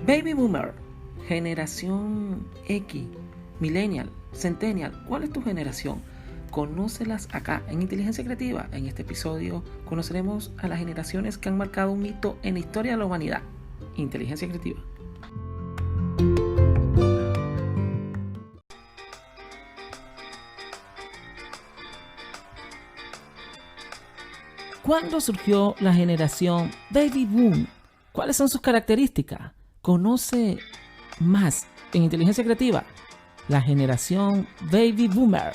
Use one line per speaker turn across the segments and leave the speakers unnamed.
Baby Boomer, generación X, Millennial, Centennial, ¿cuál es tu generación? Conócelas acá en Inteligencia Creativa. En este episodio conoceremos a las generaciones que han marcado un hito en la historia de la humanidad. Inteligencia Creativa. ¿Cuándo surgió la generación Baby Boom? ¿Cuáles son sus características? Conoce más en Inteligencia Creativa. La generación Baby Boomer.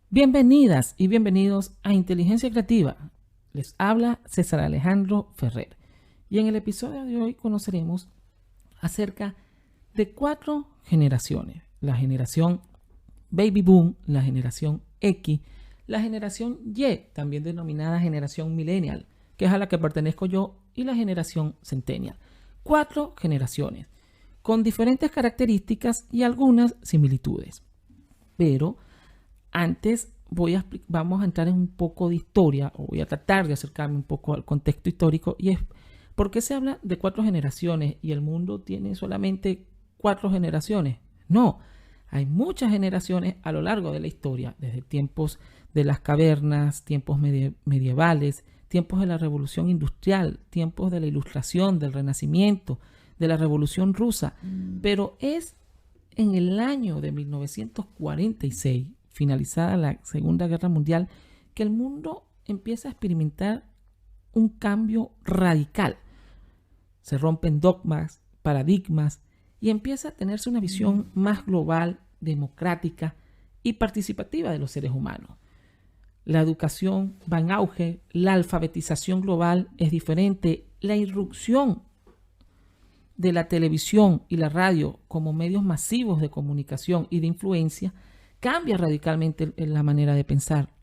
Bienvenidas y bienvenidos a Inteligencia Creativa. Les habla César Alejandro Ferrer. Y en el episodio de hoy conoceremos acerca de 4 generaciones. La generación Baby Boom, la generación X, la generación Y, también denominada generación Millennial, que es a la que pertenezco yo, y la generación Centennial. 4 generaciones, con diferentes características y algunas similitudes. Pero antes vamos a entrar en un poco de historia, o voy a tratar de acercarme un poco al contexto histórico, y es ¿por qué se habla de 4 generaciones y el mundo tiene solamente 4 generaciones? No, hay muchas generaciones a lo largo de la historia, desde tiempos de las cavernas, tiempos medievales, tiempos de la Revolución Industrial, tiempos de la Ilustración, del Renacimiento, de la Revolución Rusa. Pero es en el año de 1946, finalizada la Segunda Guerra Mundial, que el mundo empieza a experimentar un cambio radical. Se rompen dogmas, paradigmas y empieza a tenerse una visión más global, democrática y participativa de los seres humanos. La educación va en auge, la alfabetización global es diferente, la irrupción de la televisión y la radio como medios masivos de comunicación y de influencia cambia radicalmente la manera de pensar.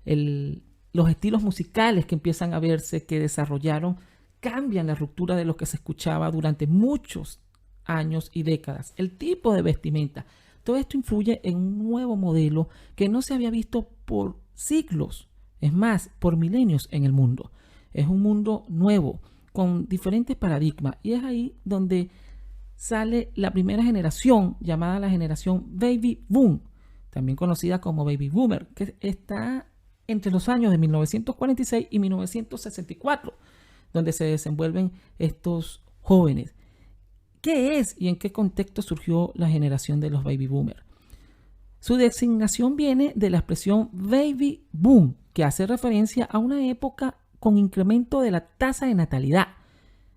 Los estilos musicales que empiezan a verse, que desarrollaron, cambian la ruptura de lo que se escuchaba durante muchos años y décadas. El tipo de vestimenta, todo esto influye en un nuevo modelo que no se había visto por siglos, es más, por milenios en el mundo. Es un mundo nuevo, con diferentes paradigmas, y es ahí donde sale la primera generación, llamada la generación Baby Boom, también conocida como Baby Boomer, que está entre los años de 1946 y 1964, donde se desenvuelven estos jóvenes. ¿Qué es y en qué contexto surgió la generación de los Baby Boomers? Su designación viene de la expresión Baby Boom, que hace referencia a una época con incremento de la tasa de natalidad.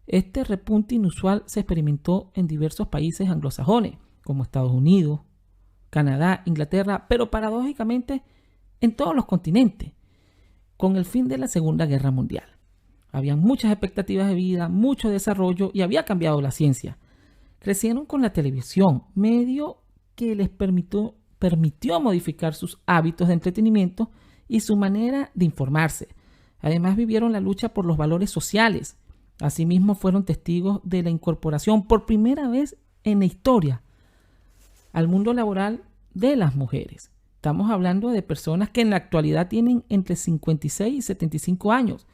Este repunte inusual se experimentó en diversos países anglosajones, como Estados Unidos, Canadá, Inglaterra, pero paradójicamente en todos los continentes, con el fin de la Segunda Guerra Mundial. Había muchas expectativas de vida, mucho desarrollo y había cambiado la ciencia. Crecieron con la televisión, medio que les permitió modificar sus hábitos de entretenimiento y su manera de informarse. Además, vivieron la lucha por los valores sociales. Asimismo, fueron testigos de la incorporación por primera vez en la historia al mundo laboral de las mujeres. Estamos hablando de personas que en la actualidad tienen entre 56 y 75 años.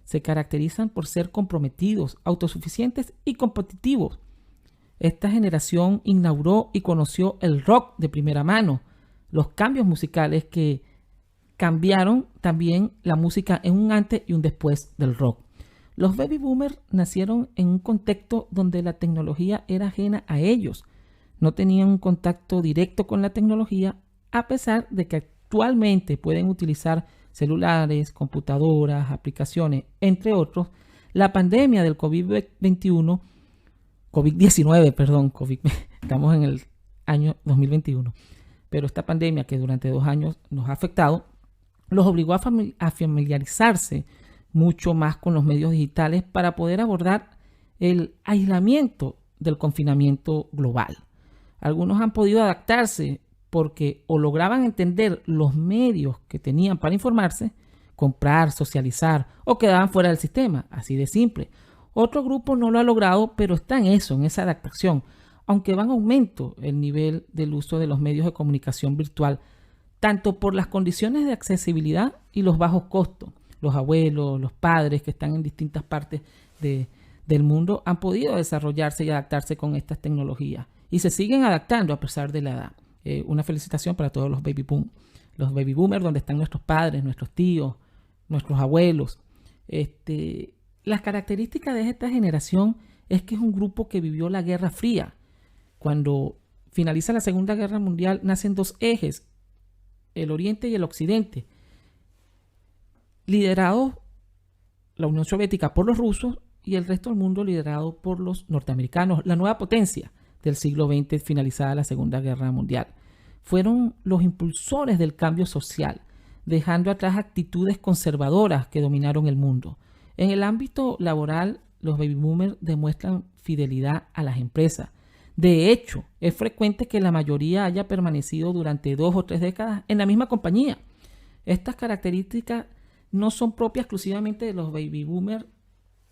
Se caracterizan por ser comprometidos, autosuficientes y competitivos. Esta generación inauguró y conoció el rock de primera mano, los cambios musicales que cambiaron también la música en un antes y un después del rock. Los baby boomers nacieron en un contexto donde la tecnología era ajena a ellos. No tenían un contacto directo con la tecnología, a pesar de que actualmente pueden utilizar celulares, computadoras, aplicaciones, entre otros. La pandemia del COVID-19, estamos en el año 2021, pero esta pandemia que durante 2 años nos ha afectado, los obligó a familiarizarse mucho más con los medios digitales para poder abordar el aislamiento del confinamiento global. Algunos han podido adaptarse porque o lograban entender los medios que tenían para informarse, comprar, socializar, o quedaban fuera del sistema, así de simple. Otro grupo no lo ha logrado, pero está en eso, en esa adaptación, aunque va en aumento el nivel del uso de los medios de comunicación virtual, tanto por las condiciones de accesibilidad y los bajos costos. Los abuelos, los padres que están en distintas partes del mundo han podido desarrollarse y adaptarse con estas tecnologías y se siguen adaptando a pesar de la edad. Una felicitación para todos los baby boomers, donde están nuestros padres, nuestros tíos, nuestros abuelos. Las características de esta generación es que es un grupo que vivió la Guerra Fría. Cuando finaliza la Segunda Guerra Mundial, nacen dos ejes, el Oriente y el Occidente, liderados la Unión Soviética por los rusos y el resto del mundo liderado por los norteamericanos, la nueva potencia del siglo XX finalizada la Segunda Guerra Mundial. Fueron los impulsores del cambio social, dejando atrás actitudes conservadoras que dominaron el mundo. En el ámbito laboral, los baby boomers demuestran fidelidad a las empresas. De hecho, es frecuente que la mayoría haya permanecido durante 2 o 3 décadas en la misma compañía. Estas características no son propias exclusivamente de los baby boomers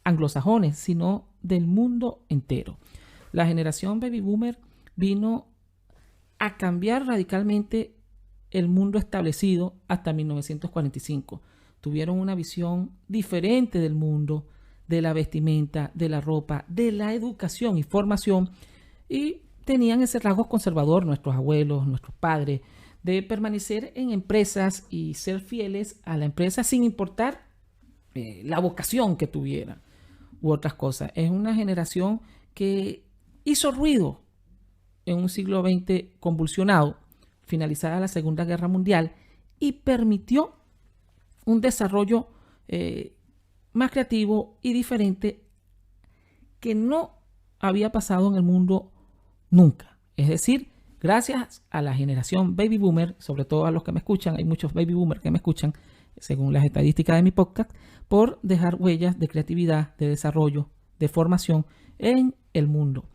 anglosajones, sino del mundo entero. La generación baby boomer vino a cambiar radicalmente el mundo establecido hasta 1945. Tuvieron una visión diferente del mundo, de la vestimenta, de la ropa, de la educación y formación, y tenían ese rasgo conservador, nuestros abuelos, nuestros padres, de permanecer en empresas y ser fieles a la empresa sin importar la vocación que tuvieran u otras cosas. Es una generación que hizo ruido en un siglo XX convulsionado, finalizada la Segunda Guerra Mundial, y permitió un desarrollo más creativo y diferente que no había pasado en el mundo nunca. Es decir, gracias a la generación baby boomer, sobre todo a los que me escuchan, hay muchos baby boomers que me escuchan, según las estadísticas de mi podcast, por dejar huellas de creatividad, de desarrollo, de formación en el mundo.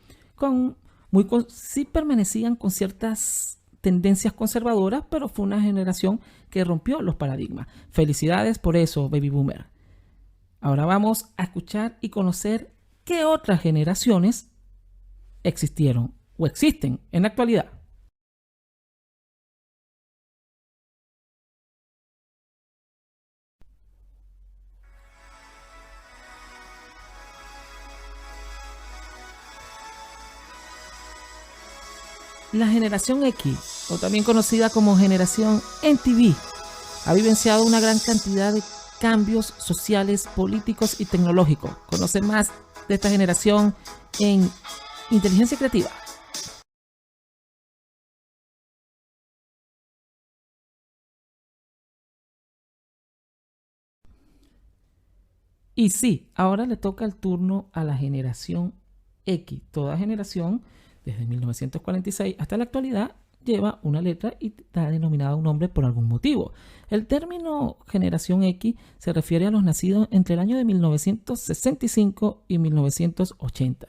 Sí permanecían con ciertas tendencias conservadoras, pero fue una generación que rompió los paradigmas. Felicidades por eso, baby boomer. Ahora vamos a escuchar y conocer qué otras generaciones existieron o existen en la actualidad. La generación X, o también conocida como generación MTV, ha vivenciado una gran cantidad de cambios sociales, políticos y tecnológicos. Conoce más de esta generación en Inteligencia Creativa. Y sí, ahora le toca el turno a la generación X. Toda generación, desde 1946 hasta la actualidad, lleva una letra y está denominada un nombre por algún motivo. El término generación X se refiere a los nacidos entre el año de 1965 y 1980.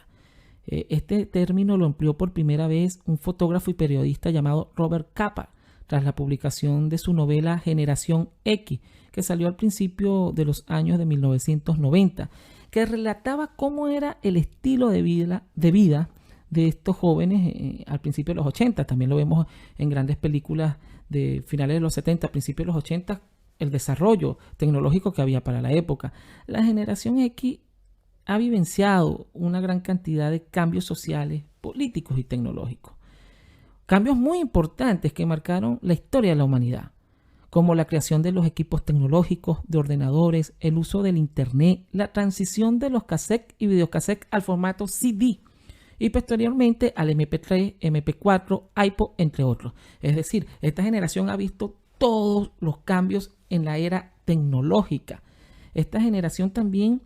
Este término lo empleó por primera vez un fotógrafo y periodista llamado Robert Capa, tras la publicación de su novela Generación X, que salió al principio de los años de 1990, que relataba cómo era el estilo de vida de estos jóvenes al principio de los 80. También lo vemos en grandes películas de finales de los 70, principios de los 80, el desarrollo tecnológico que había para la época. La generación X ha vivenciado una gran cantidad de cambios sociales, políticos y tecnológicos. Cambios muy importantes que marcaron la historia de la humanidad, como la creación de los equipos tecnológicos, de ordenadores, el uso del internet, la transición de los cassettes y videocassettes al formato CD y posteriormente al MP3, MP4, iPod, entre otros. Es decir, esta generación ha visto todos los cambios en la era tecnológica. Esta generación también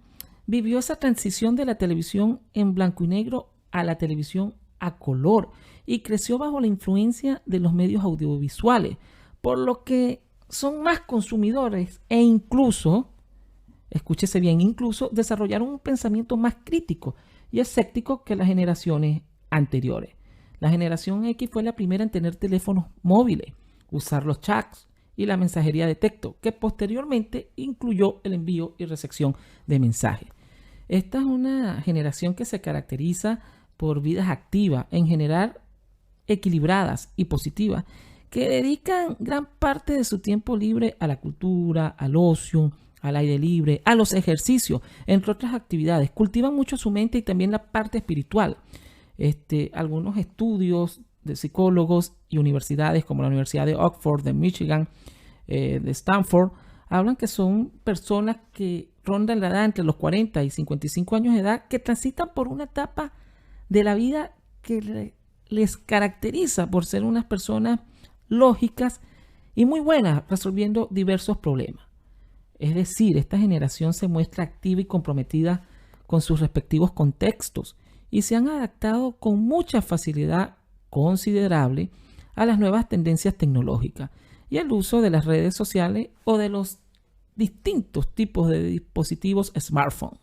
vivió esa transición de la televisión en blanco y negro a la televisión a color y creció bajo la influencia de los medios audiovisuales, por lo que son más consumidores e incluso, escúchese bien, incluso desarrollaron un pensamiento más crítico y escéptico que las generaciones anteriores. La generación X fue la primera en tener teléfonos móviles, usar los chats y la mensajería de texto, que posteriormente incluyó el envío y recepción de mensajes. Esta es una generación que se caracteriza por vidas activas, en general equilibradas y positivas, que dedican gran parte de su tiempo libre a la cultura, al ocio, al aire libre, a los ejercicios, entre otras actividades. Cultivan mucho su mente y también la parte espiritual. Algunos estudios de psicólogos y universidades como la Universidad de Oxford, de Michigan, de Stanford, hablan que son personas que rondan la edad entre los 40 y 55 años de edad, que transitan por una etapa de la vida que les caracteriza por ser unas personas lógicas y muy buenas resolviendo diversos problemas. Es decir, esta generación se muestra activa y comprometida con sus respectivos contextos y se han adaptado con mucha facilidad considerable a las nuevas tendencias tecnológicas y al uso de las redes sociales o de los distintos tipos de dispositivos smartphone.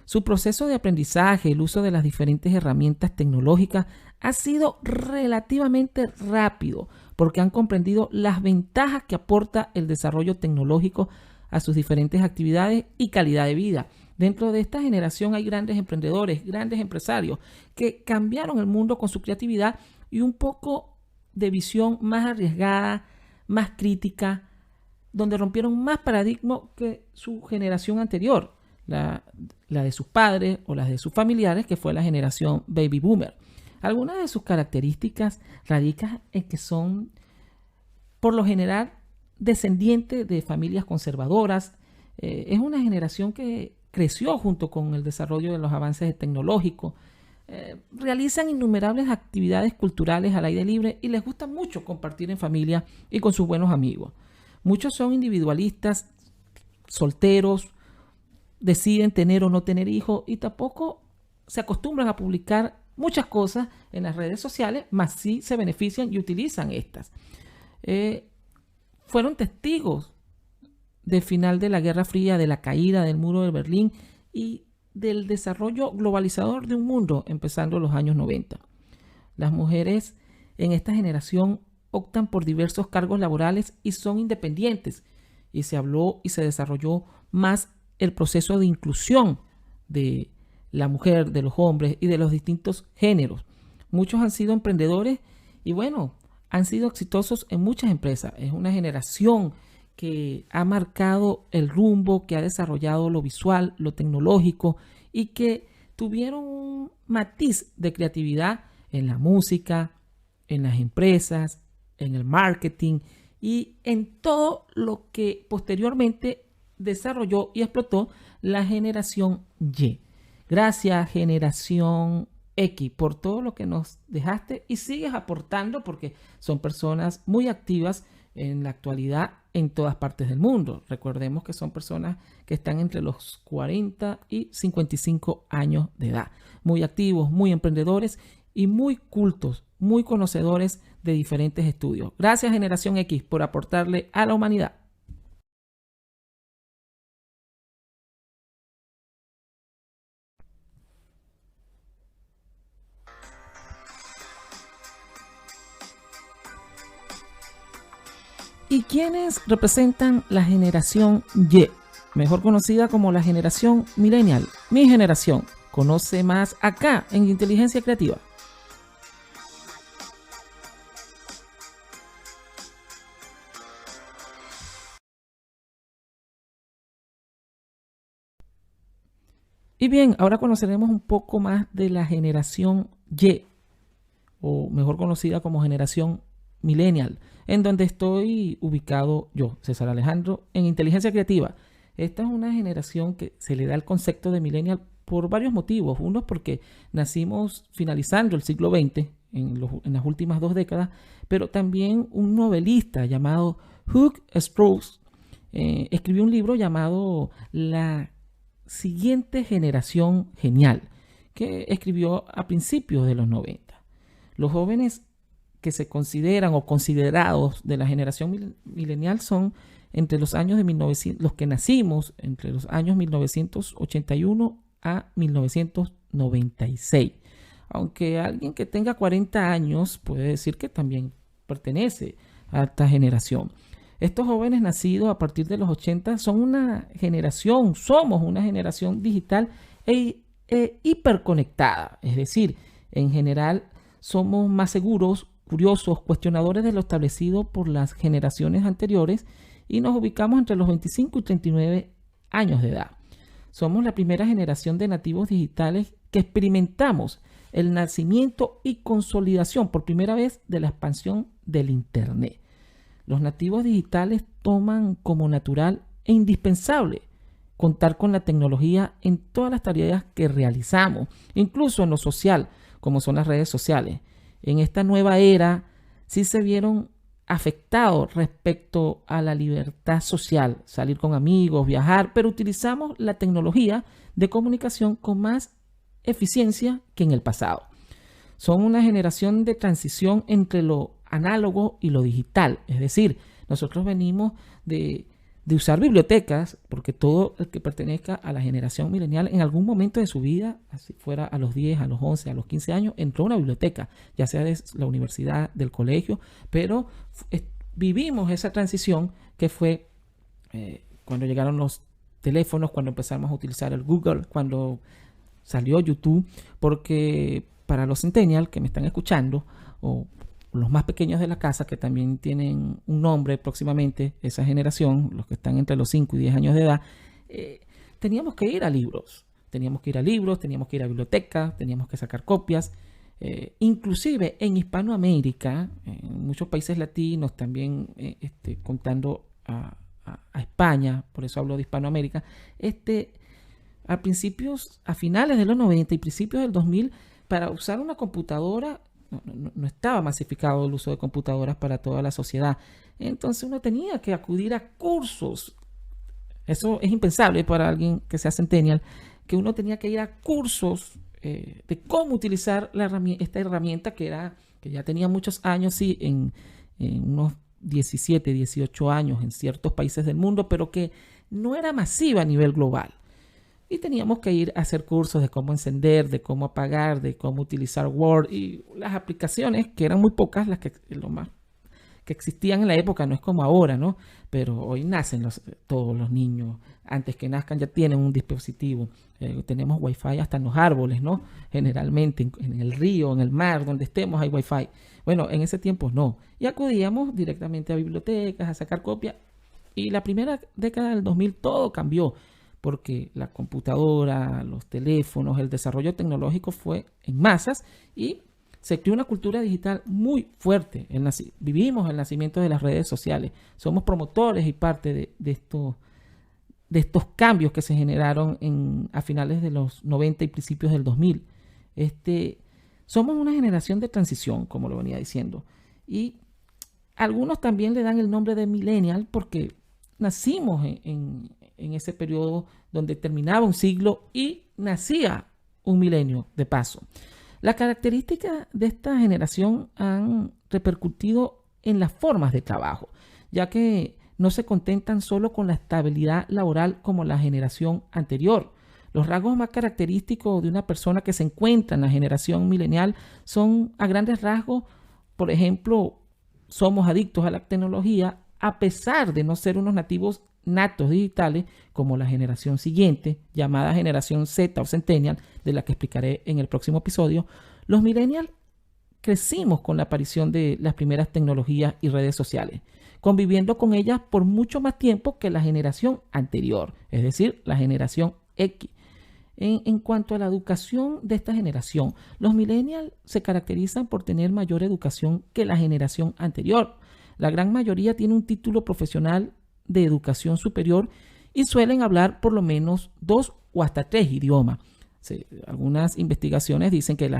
Su proceso de aprendizaje, el uso de las diferentes herramientas tecnológicas ha sido relativamente rápido porque han comprendido las ventajas que aporta el desarrollo tecnológico a sus diferentes actividades y calidad de vida. Dentro de esta generación hay grandes emprendedores, grandes empresarios que cambiaron el mundo con su creatividad y un poco de visión más arriesgada, más crítica, donde rompieron más paradigmas que su generación anterior, la de sus padres o las de sus familiares, que fue la generación baby boomer. Algunas de sus características radican en que son, por lo general, descendientes de familias conservadoras. Es una generación que creció junto con el desarrollo de los avances tecnológicos. Realizan innumerables actividades culturales al aire libre y les gusta mucho compartir en familia y con sus buenos amigos. Muchos son individualistas, solteros, deciden tener o no tener hijos y tampoco se acostumbran a publicar muchas cosas en las redes sociales, mas sí se benefician y utilizan estas. Fueron testigos del final de la Guerra Fría, de la caída del muro de Berlín y del desarrollo globalizador de un mundo empezando los años 90. Las mujeres en esta generación optan por diversos cargos laborales y son independientes, y se habló y se desarrolló más el proceso de inclusión de la mujer, de los hombres y de los distintos géneros. Muchos han sido emprendedores y bueno, han sido exitosos en muchas empresas. Es una generación que ha marcado el rumbo, que ha desarrollado lo visual, lo tecnológico y que tuvieron un matiz de creatividad en la música, en las empresas, en el marketing y en todo lo que posteriormente desarrolló y explotó la generación Y. Gracias, generación X, por todo lo que nos dejaste y sigues aportando porque son personas muy activas en la actualidad en todas partes del mundo. Recordemos que son personas que están entre los 40 y 55 años de edad. Muy activos, muy emprendedores y muy cultos, muy conocedores de diferentes estudios. Gracias, generación X, por aportarle a la humanidad. ¿Y quiénes representan la generación Y? Mejor conocida como la generación millennial, mi generación. Conoce más acá en Inteligencia Creativa. Y bien, ahora conoceremos un poco más de la generación Y, o mejor conocida como generación millennial, en donde estoy ubicado yo, César Alejandro, en Inteligencia Creativa. Esta es una generación que se le da el concepto de millennial por varios motivos. Uno es porque nacimos finalizando el siglo XX, en las últimas 2 décadas, pero también un novelista llamado Hugh Sprouse escribió un libro llamado La siguiente generación genial, que escribió a principios de los 90. Los jóvenes que se consideran o considerados de la generación milenial son entre los años de 1900, los que nacimos entre los años 1981 a 1996. Aunque alguien que tenga 40 años puede decir que también pertenece a esta generación. Estos jóvenes nacidos a partir de los 80 son una generación, somos una generación digital e hiperconectada. Es decir, en general somos más seguros, curiosos, cuestionadores de lo establecido por las generaciones anteriores y nos ubicamos entre los 25 y 39 años de edad. Somos la primera generación de nativos digitales que experimentamos el nacimiento y consolidación por primera vez de la expansión del Internet. Los nativos digitales toman como natural e indispensable contar con la tecnología en todas las tareas que realizamos, incluso en lo social, como son las redes sociales. En esta nueva era sí se vieron afectados respecto a la libertad social, salir con amigos, viajar, pero utilizamos la tecnología de comunicación con más eficiencia que en el pasado. Son una generación de transición entre lo análogo y lo digital, es decir, nosotros venimos de usar bibliotecas, porque todo el que pertenezca a la generación milenial en algún momento de su vida, así fuera a los 10, a los 11, a los 15 años, entró a una biblioteca, ya sea de la universidad, del colegio, pero vivimos esa transición que fue cuando llegaron los teléfonos, cuando empezamos a utilizar el Google, cuando salió YouTube, porque para los centennials que me están escuchando, o los más pequeños de la casa, que también tienen un nombre próximamente, esa generación, los que están entre los 5 y 10 años de edad, teníamos que ir a libros, teníamos que ir a bibliotecas, teníamos que sacar copias. Inclusive en Hispanoamérica, en muchos países latinos, también contando a España, por eso hablo de Hispanoamérica, a finales de los 90 y principios del 2000, para usar una computadora, no estaba masificado el uso de computadoras para toda la sociedad. Entonces uno tenía que acudir a cursos. Eso es impensable para alguien que sea centennial, que uno tenía que ir a cursos de cómo utilizar esta herramienta que ya tenía muchos años, sí, en unos 17, 18 años en ciertos países del mundo, pero que no era masiva a nivel global. Y teníamos que ir a hacer cursos de cómo encender, de cómo apagar, de cómo utilizar Word y las aplicaciones, que eran muy pocas las que existían en la época, no es como ahora, ¿no? Pero hoy nacen todos los niños, antes que nazcan ya tienen un dispositivo. Tenemos Wi-Fi hasta en los árboles, ¿no? Generalmente en el río, en el mar, donde estemos hay Wi-Fi. Bueno, en ese tiempo no. Y acudíamos directamente a bibliotecas, a sacar copias. Y la primera década del 2000 todo cambió, porque la computadora, los teléfonos, el desarrollo tecnológico fue en masas y se creó una cultura digital muy fuerte. Vivimos el nacimiento de las redes sociales. Somos promotores y parte de estos cambios que se generaron a finales de los 90 y principios del 2000. Somos una generación de transición, como lo venía diciendo. Y algunos también le dan el nombre de millennial porque nacimos en ese periodo donde terminaba un siglo y nacía un milenio de paso. Las características de esta generación han repercutido en las formas de trabajo, ya que no se contentan solo con la estabilidad laboral como la generación anterior. Los rasgos más característicos de una persona que se encuentra en la generación milenial son, a grandes rasgos, por ejemplo, somos adictos a la tecnología a pesar de no ser unos nativos natos digitales como la generación siguiente, llamada generación Z o Centennial, de la que explicaré en el próximo episodio. Los millennials crecimos con la aparición de las primeras tecnologías y redes sociales, conviviendo con ellas por mucho más tiempo que la generación anterior, es decir, la generación X. En cuanto a la educación de esta generación, los millennials se caracterizan por tener mayor educación que la generación anterior. La gran mayoría tiene un título profesional de educación superior y suelen hablar por lo menos 2 o hasta 3 idiomas. Sí, algunas investigaciones dicen que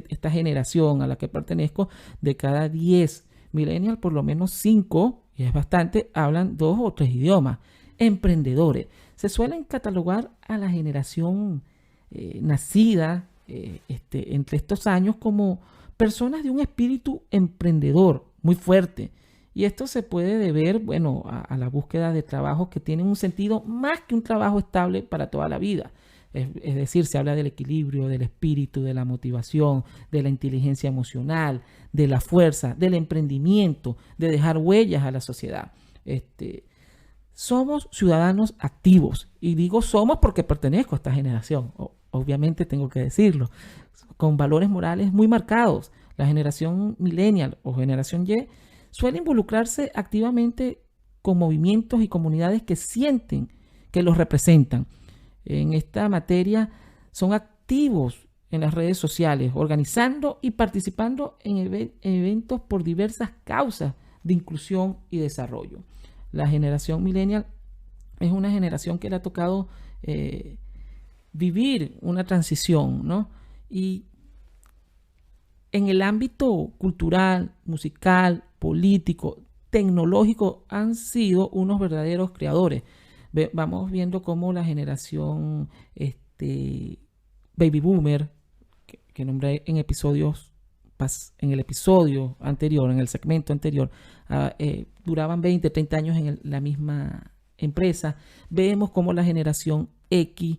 esta generación a la que pertenezco, de cada 10 millennials, por lo menos 5, y es bastante, hablan 2 o 3 idiomas. Emprendedores. Se suelen catalogar a la generación nacida entre estos años como personas de un espíritu emprendedor muy fuerte. Y esto se puede deber, bueno, a la búsqueda de trabajos que tienen un sentido más que un trabajo estable para toda la vida. Es decir, se habla del equilibrio, del espíritu, de la motivación, de la inteligencia emocional, de la fuerza, del emprendimiento, de dejar huellas a la sociedad. Somos ciudadanos activos. Y digo somos porque pertenezco a esta generación. Obviamente tengo que decirlo. Con valores morales muy marcados. La generación millennial o generación Y suele involucrarse activamente con movimientos y comunidades que sienten que los representan. En esta materia son activos en las redes sociales, organizando y participando en eventos por diversas causas de inclusión y desarrollo. La generación millennial es una generación que le ha tocado vivir una transición, ¿no? Y en el ámbito cultural, musical, político, tecnológico, han sido unos verdaderos creadores. Vamos viendo cómo la generación Baby Boomer, que nombré en el episodio anterior, en el segmento anterior, duraban 20, 30 años en la misma empresa. Vemos cómo la generación X,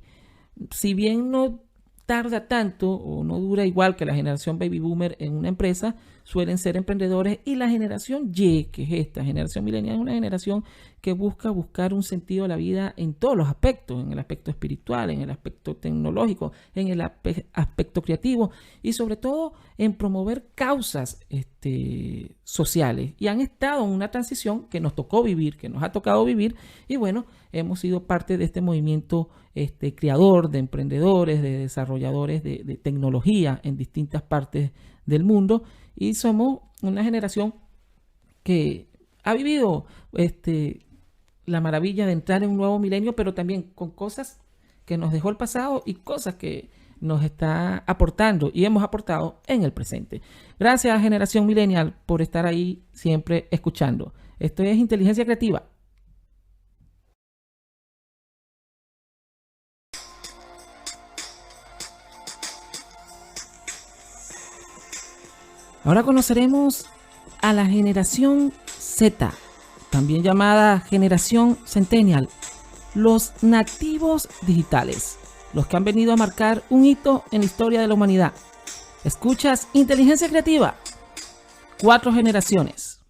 si bien no tarda tanto o no dura igual que la generación Baby Boomer en una empresa, suelen ser emprendedores. Y la generación Y, que es esta generación milenial, es una generación que buscar un sentido a la vida en todos los aspectos, en el aspecto espiritual, en el aspecto tecnológico, en el aspecto creativo y sobre todo en promover causas sociales. Y han estado en una transición que nos tocó vivir, que nos ha tocado vivir, y bueno, hemos sido parte de este movimiento creador de emprendedores, de desarrolladores de tecnología en distintas partes del mundo, y somos una generación que ha vivido la maravilla de entrar en un nuevo milenio, pero también con cosas que nos dejó el pasado y cosas que nos está aportando y hemos aportado en el presente. Gracias, generación millennial, por estar ahí siempre escuchando. Esto es Inteligencia Creativa. Ahora conoceremos a la generación Z, también llamada generación Centennial, los nativos digitales, los que han venido a marcar un hito en la historia de la humanidad. Escuchas Inteligencia Creativa, 4 generaciones.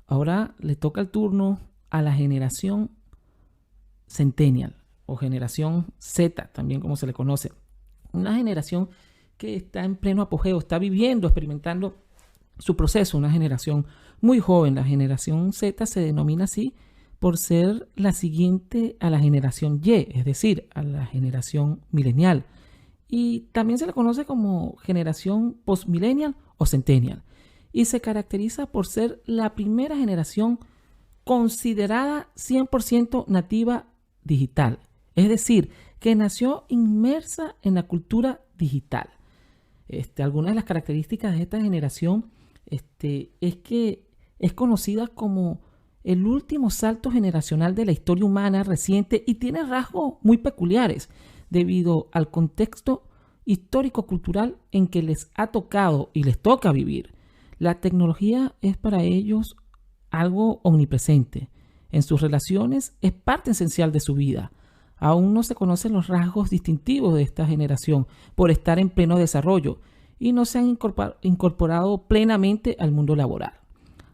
Ahora le toca el turno a la generación Centennial o generación Z, también como se le conoce. Una generación que está en pleno apogeo, está viviendo, experimentando su proceso, una generación muy joven. La generación Z se denomina así por ser la siguiente a la generación Y, es decir, a la generación milenial. Y también se le conoce como generación postmillennial o centennial. Y se caracteriza por ser la primera generación considerada 100% nativa digital. Es decir, que nació inmersa en la cultura digital. Algunas de las características de esta generación es que es conocida como el último salto generacional de la historia humana reciente y tiene rasgos muy peculiares debido al contexto histórico-cultural en que les ha tocado y les toca vivir. La tecnología es para ellos algo omnipresente. En sus relaciones es parte esencial de su vida. Aún no se conocen los rasgos distintivos de esta generación por estar en pleno desarrollo y no se han incorporado plenamente al mundo laboral.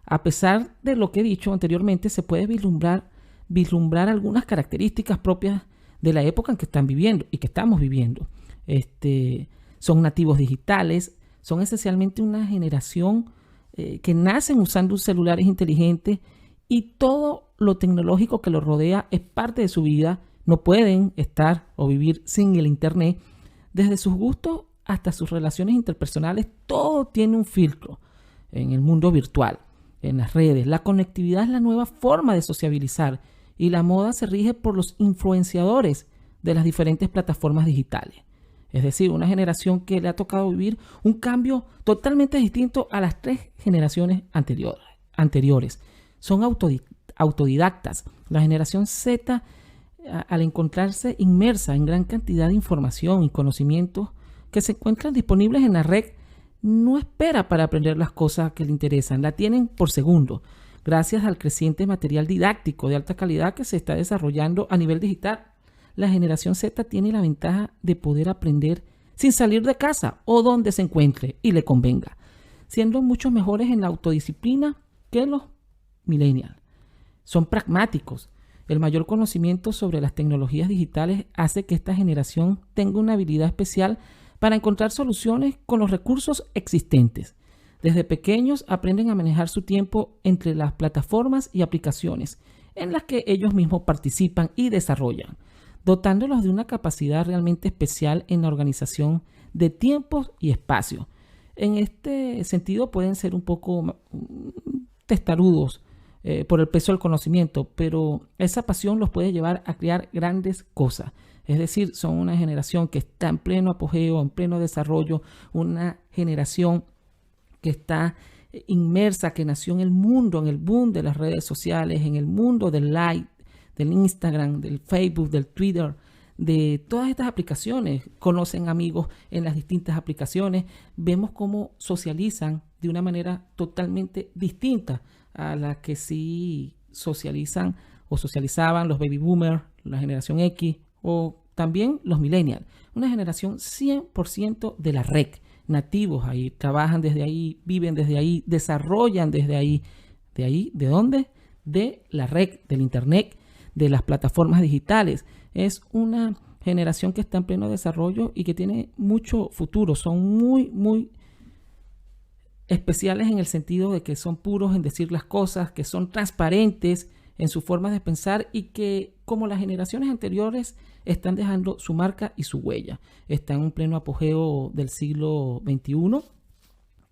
A pesar de lo que he dicho anteriormente, se puede vislumbrar algunas características propias de la época en que están viviendo y que estamos viviendo. Son nativos digitales, son esencialmente una generación que nacen usando celulares inteligentes y todo lo tecnológico que los rodea es parte de su vida. No pueden estar o vivir sin el internet. Desde sus gustos hasta sus relaciones interpersonales, todo tiene un filtro en el mundo virtual, en las redes. La conectividad es la nueva forma de sociabilizar y la moda se rige por los influenciadores de las diferentes plataformas digitales. Es decir, una generación que le ha tocado vivir un cambio totalmente distinto a las 3 generaciones anteriores. Son autodidactas. La generación Z, al encontrarse inmersa en gran cantidad de información y conocimientos que se encuentran disponibles en la red, no espera para aprender las cosas que le interesan. La tienen por segundo, gracias al creciente material didáctico de alta calidad que se está desarrollando a nivel digital. La generación Z tiene la ventaja de poder aprender sin salir de casa o donde se encuentre y le convenga, siendo mucho mejores en la autodisciplina que los millennials. son pragmáticos. El mayor conocimiento sobre las tecnologías digitales hace que esta generación tenga una habilidad especial para encontrar soluciones con los recursos existentes. Desde pequeños aprenden a manejar su tiempo entre las plataformas y aplicaciones en las que ellos mismos participan y desarrollan, dotándolos de una capacidad realmente especial en la organización de tiempos y espacios. En este sentido pueden ser un poco testarudos por el peso del conocimiento, pero esa pasión los puede llevar a crear grandes cosas. Es decir, son una generación que está en pleno apogeo, en pleno desarrollo, una generación que está inmersa, que nació en el mundo, en el boom de las redes sociales, en el mundo del like, del Instagram, del Facebook, del Twitter, de todas estas aplicaciones. Conocen amigos en las distintas aplicaciones. Vemos cómo socializan de una manera totalmente distinta a la que sí socializan o socializaban los baby boomers, la generación X o también los millennials. Una generación 100% de la red. Nativos ahí, trabajan desde ahí, viven desde ahí, desarrollan desde ahí. ¿De ahí? ¿De dónde? De la red, del internet, de las plataformas digitales. Es una generación que está en pleno desarrollo y que tiene mucho futuro. Son muy especiales en el sentido de que son puros en decir las cosas, que son transparentes en su forma de pensar y que, como las generaciones anteriores, están dejando su marca y su huella. Están en un pleno apogeo del siglo XXI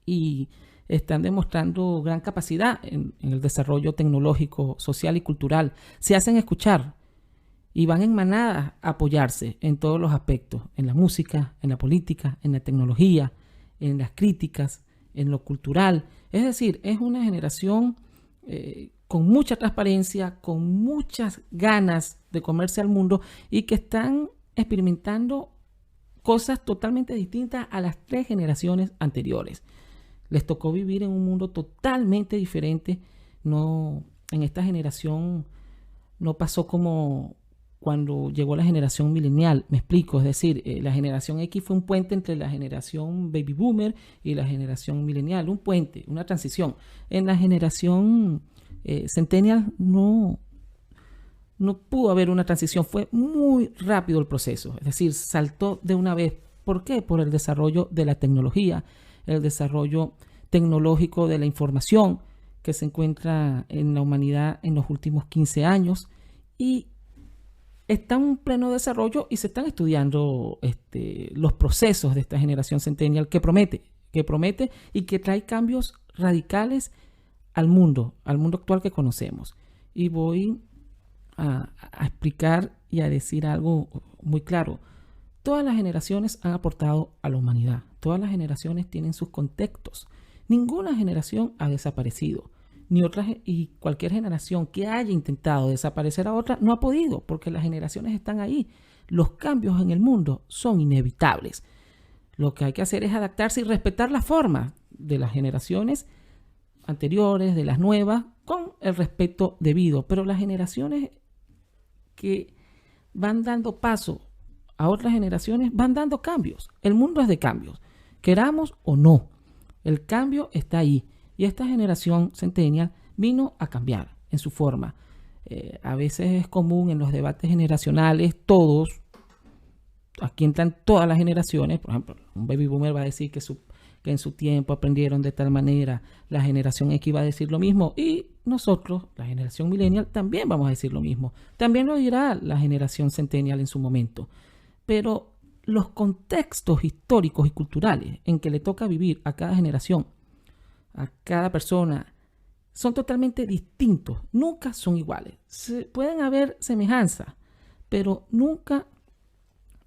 y están demostrando gran capacidad en el desarrollo tecnológico, social y cultural. Se hacen escuchar y van en manada a apoyarse en todos los aspectos, en la música, en la política, en la tecnología, en las críticas, en lo cultural. Es decir, es una generación con mucha transparencia, con muchas ganas de comerse al mundo y que están experimentando cosas totalmente distintas a las 3 generaciones anteriores. Les tocó vivir en un mundo totalmente diferente. No, en esta generación no pasó como cuando llegó la generación millennial. Me explico, es decir, la generación X fue un puente entre la generación baby boomer y la generación millennial, un puente, una transición. En la generación centennial no pudo haber una transición, fue muy rápido el proceso, es decir, saltó de una vez. ¿Por qué? Por el desarrollo de la tecnología, el desarrollo tecnológico de la información que se encuentra en la humanidad en los últimos 15 años y está en pleno desarrollo y se están estudiando los procesos de esta generación centennial que promete y que trae cambios radicales al mundo actual que conocemos. Y voy a explicar y a decir algo muy claro. Todas las generaciones han aportado a la humanidad. Todas las generaciones tienen sus contextos. Ninguna generación ha desaparecido. Y cualquier generación que haya intentado desaparecer a otra no ha podido, porque las generaciones están ahí. Los cambios en el mundo son inevitables. Lo que hay que hacer es adaptarse y respetar la forma de las generaciones anteriores, de las nuevas, con el respeto debido. Pero las generaciones que van dando paso a otras generaciones van dando cambios. El mundo es de cambios, queramos o no. El cambio está ahí. Y esta generación centennial vino a cambiar en su forma. A veces es común en los debates generacionales, aquí entran todas las generaciones. Por ejemplo, un baby boomer va a decir que en su tiempo aprendieron de tal manera. La generación X va a decir lo mismo. Y nosotros, la generación millennial, también vamos a decir lo mismo. También lo dirá la generación centennial en su momento. Pero los contextos históricos y culturales en que le toca vivir a cada generación, a cada persona, son totalmente distintos, nunca son iguales. Pueden haber semejanzas, pero nunca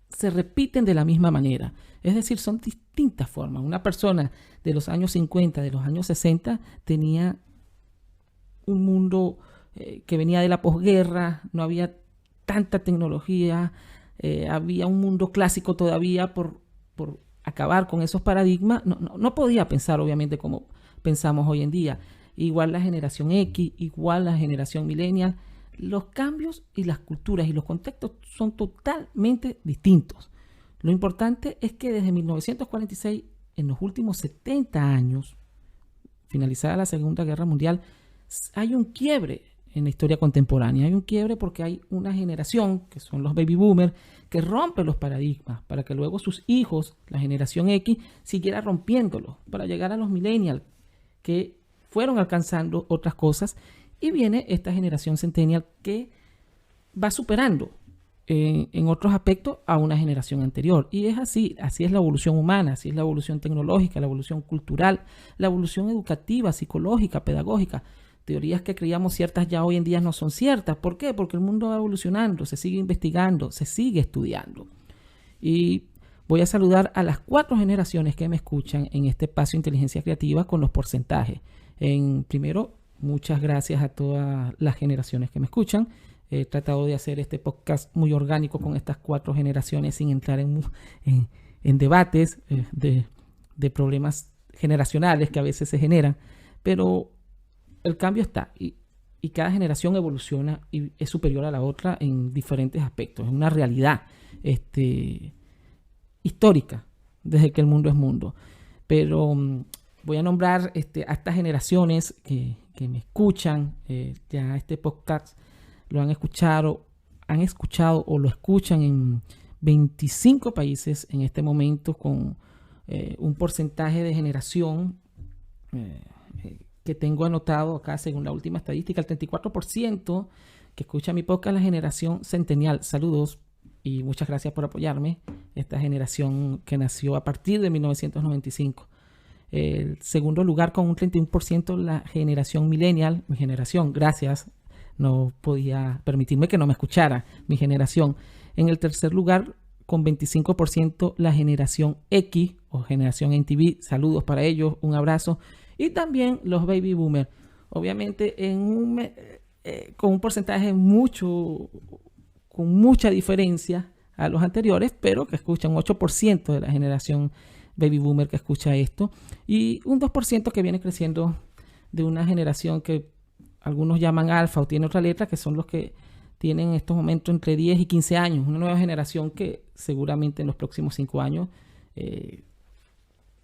se repiten de la misma manera. Es decir, son distintas formas. Una persona de los años 50, de los años 60, tenía un mundo que venía de la posguerra, no había tanta tecnología, había un mundo clásico todavía por acabar con esos paradigmas. No podía pensar, obviamente, como pensamos hoy en día. Igual la generación X, igual la generación millennial. Los cambios y las culturas y los contextos son totalmente distintos. Lo importante es que desde 1946, en los últimos 70 años, finalizada la Segunda Guerra Mundial, hay un quiebre en la historia contemporánea. Hay un quiebre porque hay una generación, que son los baby boomers, que rompe los paradigmas para que luego sus hijos, la generación X, siguiera rompiéndolos para llegar a los millennials, que fueron alcanzando otras cosas, y viene esta generación centennial que va superando en otros aspectos a una generación anterior. Y es así es la evolución humana, así es la evolución tecnológica, la evolución cultural, la evolución educativa, psicológica, pedagógica. Teorías que creíamos ciertas ya hoy en día no son ciertas. ¿Por qué? Porque el mundo va evolucionando, se sigue investigando, se sigue estudiando. Y voy a saludar a las 4 generaciones que me escuchan en este espacio Inteligencia Creativa con los porcentajes. Primero, muchas gracias a todas las generaciones que me escuchan. He tratado de hacer este podcast muy orgánico con estas 4 generaciones sin entrar en debates de problemas generacionales que a veces se generan, pero el cambio está y cada generación evoluciona y es superior a la otra en diferentes aspectos. Es una realidad histórica desde que el mundo es mundo. Pero voy a nombrar a estas generaciones que me escuchan. Ya este podcast lo han escuchado o lo escuchan en 25 países en este momento, con un porcentaje de generación que tengo anotado acá según la última estadística, el 34% que escucha mi podcast, la generación centennial. Saludos y muchas gracias por apoyarme. Esta generación que nació a partir de 1995. El segundo lugar con un 31%, la generación millennial, mi generación, gracias. No podía permitirme que no me escuchara mi generación. En el tercer lugar, con 25%, la generación X o generación NTV. Saludos para ellos, un abrazo. Y también los baby boomers. Obviamente con un porcentaje con mucha diferencia a los anteriores, pero que escuchan 8% de la generación baby boomer que escucha esto. Y un 2% que viene creciendo de una generación que algunos llaman alfa o tiene otra letra, que son los que tienen en estos momentos entre 10 y 15 años. Una nueva generación que seguramente en los próximos 5 años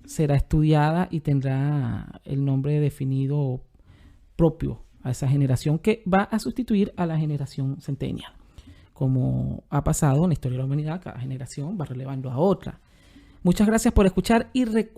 será estudiada y tendrá el nombre definido propio a esa generación que va a sustituir a la generación centennial. Como ha pasado en la historia de la humanidad, cada generación va relevando a otra. Muchas gracias por escuchar y recuerden